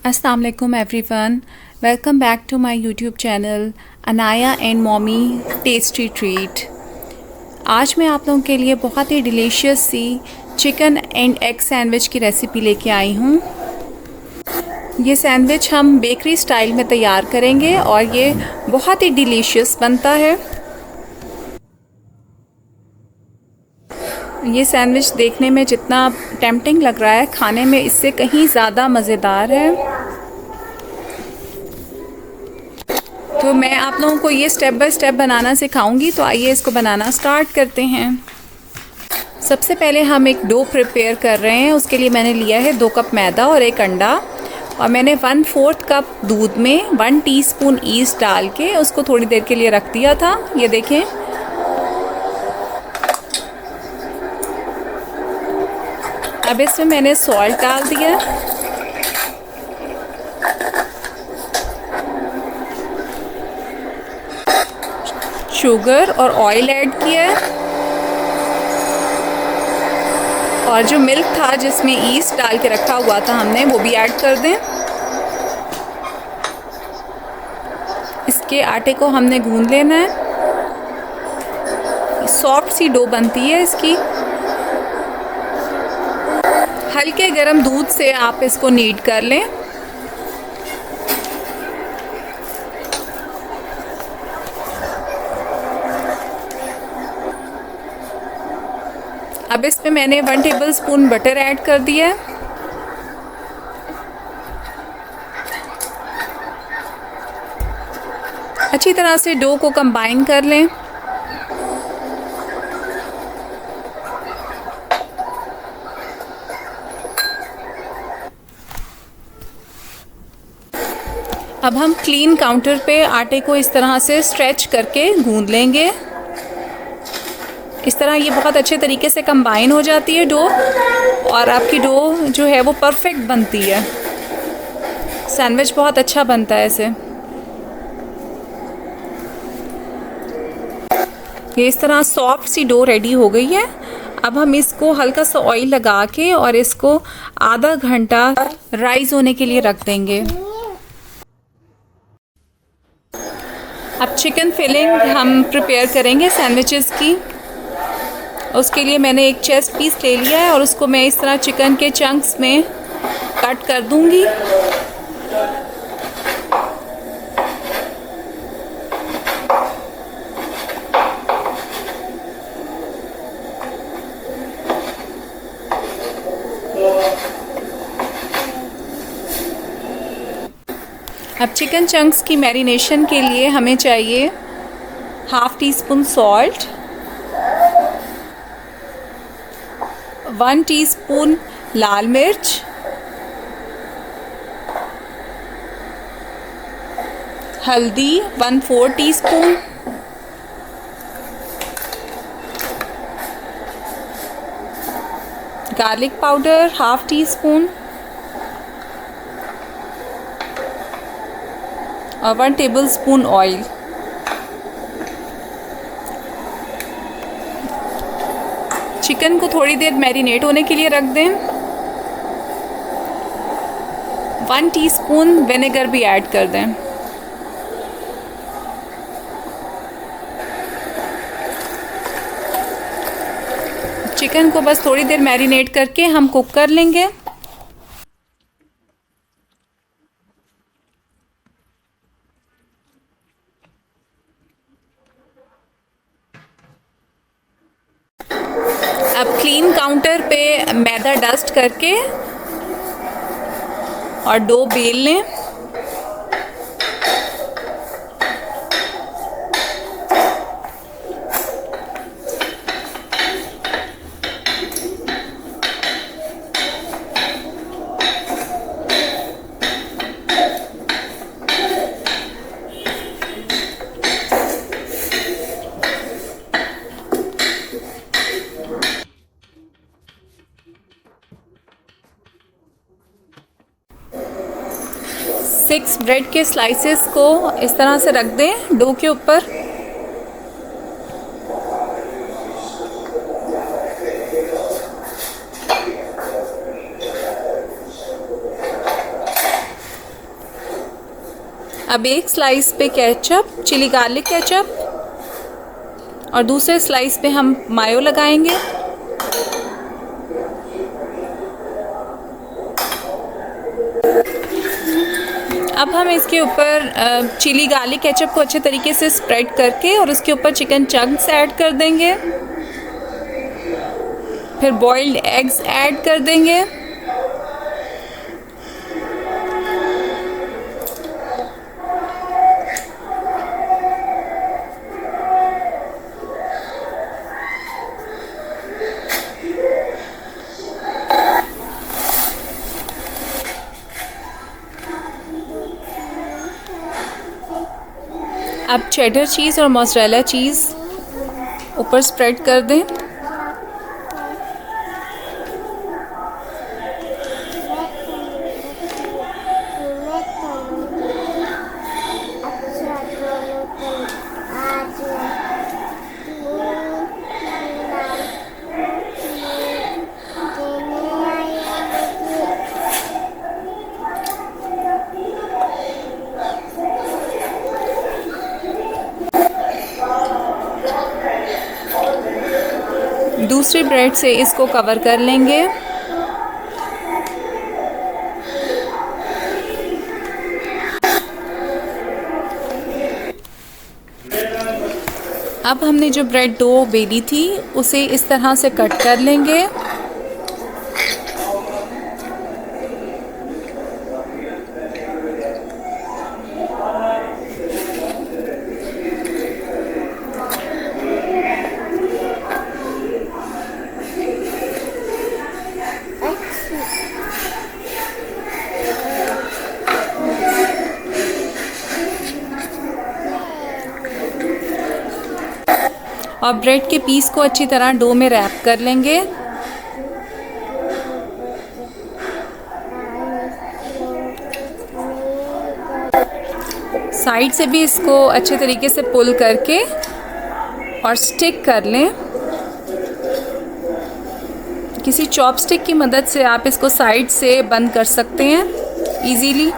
अस्सलाम वालेकुम everyone, welcome back to my YouTube channel Anaya and mommy tasty treat. आज मैं आप लोगों के लिए बहुत ही डिलीशियस सी चिकन एंड एग सैंडविच की रेसिपी लेके आई हूँ। ये सैंडविच हम बेकरी स्टाइल में तैयार करेंगे और ये बहुत ही डिलीशियस बनता है। ये सैंडविच देखने में जितना टेम्पटिंग लग रहा है, खाने में इससे कहीं ज़्यादा मज़ेदार है। तो मैं आप लोगों को ये स्टेप बाय स्टेप बनाना सिखाऊंगी, तो आइए इसको बनाना स्टार्ट करते हैं। सबसे पहले हम एक डो प्रिपेयर कर रहे हैं। उसके लिए मैंने लिया है 2 कप मैदा और 1 अंडा, और मैंने 1/4 कप दूध में 1 टीस्पून ईस्ट डाल के उसको थोड़ी देर के लिए रख दिया था। ये देखें, अब इसमें मैंने सॉल्ट डाल दिया, शुगर और ऑयल ऐड किया, और जो मिल्क था जिसमें ईस्ट डाल के रखा हुआ था हमने, वो भी ऐड कर दें। इसके आटे को हमने गूंद लेना है। सॉफ्ट सी डो बनती है इसकी। हल्के गरम दूध से आप इसको नीड कर लें। अब इसमें मैंने 1 टेबलस्पून बटर ऐड कर दिया है। अच्छी तरह से डो को कंबाइन कर लें। अब हम क्लीन काउंटर पे आटे को इस तरह से स्ट्रेच करके गूंद लेंगे। इस तरह ये बहुत अच्छे तरीके से कंबाइन हो जाती है डो, और आपकी डो जो है वो परफेक्ट बनती है। सैंडविच बहुत अच्छा बनता है ऐसे। ये इस तरह सॉफ्ट सी डो रेडी हो गई है। अब हम इसको हल्का सा ऑयल लगा के और इसको आधा घंटा राइज होने के लिए रख देंगे। अब चिकन फिलिंग हम प्रिपेयर करेंगे सैंडविचेस की। उसके लिए मैंने एक चेस्ट पीस ले लिया है और उसको मैं इस तरह चिकन के चंक्स में कट कर दूंगी। अब चिकन चंक्स की मैरिनेशन के लिए हमें चाहिए 1/2 टीस्पून सॉल्ट, 1 टीस्पून लाल मिर्च, हल्दी 1/4 टीस्पून, गार्लिक पाउडर 1/2 टीस्पून, और 1 टेबलस्पून ऑयल। चिकन को थोड़ी देर मैरिनेट होने के लिए रख दें। 1 टीस्पून विनेगर भी ऐड कर दें। चिकन को बस थोड़ी देर मैरिनेट करके हम कुक कर लेंगे। अब क्लीन काउंटर पे मैदा डस्ट करके और डो बेल लें। सिक्स ब्रेड के स्लाइसेस को इस तरह से रख दें डो के ऊपर। अब एक स्लाइस पे केचप, चिली गार्लिक केचप, और दूसरे स्लाइस पे हम मायो लगाएंगे। अब हम इसके ऊपर चिली गार्लिक केचप को अच्छे तरीके से स्प्रेड करके और उसके ऊपर चिकन चंक्स ऐड कर देंगे। फिर बॉइल्ड एग्स ऐड कर देंगे। अब चेडर चीज़ और मोज़रेला चीज़ ऊपर स्प्रेड कर दें। दूसरी ब्रेड से इसको कवर कर लेंगे। अब हमने जो ब्रेड डो बेली थी उसे इस तरह से कट कर लेंगे। और ब्रेड के पीस को अच्छी तरह डो में रैप कर लेंगे। साइड से भी इसको अच्छे तरीके से पुल करके और स्टिक कर लें। किसी चॉपस्टिक की मदद से आप इसको साइड से बंद कर सकते हैं इजीली।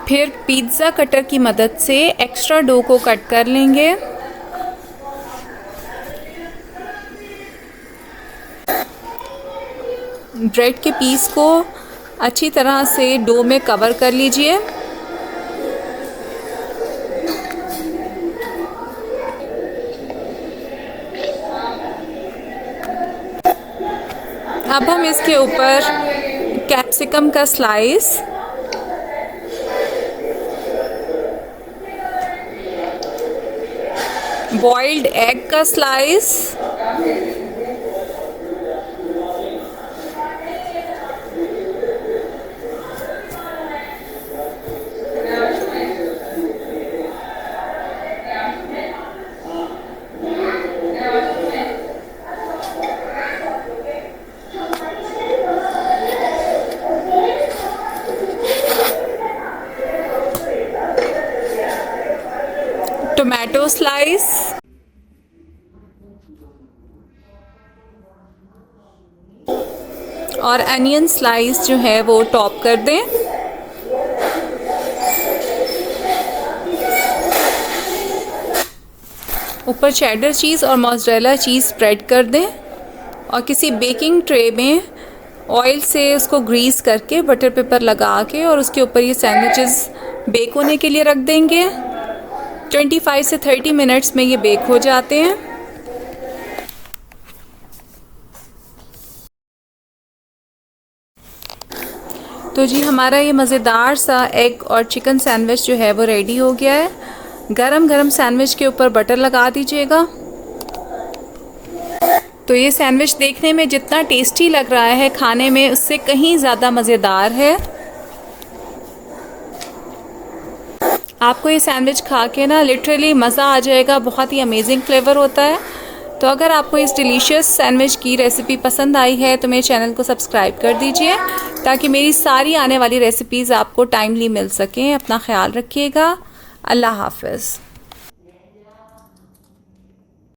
फिर पिज़्ज़ा कटर की मदद से एक्स्ट्रा डो को कट कर लेंगे। ब्रेड के पीस को अच्छी तरह से डो में कवर कर लीजिए। अब हम इसके ऊपर कैप्सिकम का स्लाइस, बॉइल्ड एग का स्लाइस, टोमेटो स्लाइस, और अनियन स्लाइस जो है वो टॉप कर दें। ऊपर चेडर चीज़ और मोज़रेला चीज़ स्प्रेड कर दें और किसी बेकिंग ट्रे में ऑयल से उसको ग्रीस करके बटर पेपर लगा के और उसके ऊपर ये सैंडविचेस बेक होने के लिए रख देंगे। 25 से 30 मिनट्स में ये बेक हो जाते हैं। तो जी हमारा ये मज़ेदार सा एग और चिकन सैंडविच जो है वो रेडी हो गया है। गरम गरम सैंडविच के ऊपर बटर लगा दीजिएगा। तो ये सैंडविच देखने में जितना टेस्टी लग रहा है, खाने में उससे कहीं ज़्यादा मज़ेदार है। आपको ये सैंडविच खा के ना लिटरली मज़ा आ जाएगा, बहुत ही अमेजिंग फ्लेवर होता है। तो अगर आपको इस डिलीशियस सैंडविच की रेसिपी पसंद आई है तो मेरे चैनल को सब्सक्राइब कर दीजिए ताकि मेरी सारी आने वाली रेसिपीज़ आपको टाइमली मिल सकें। अपना ख्याल रखिएगा। अल्लाह हाफ़िज़।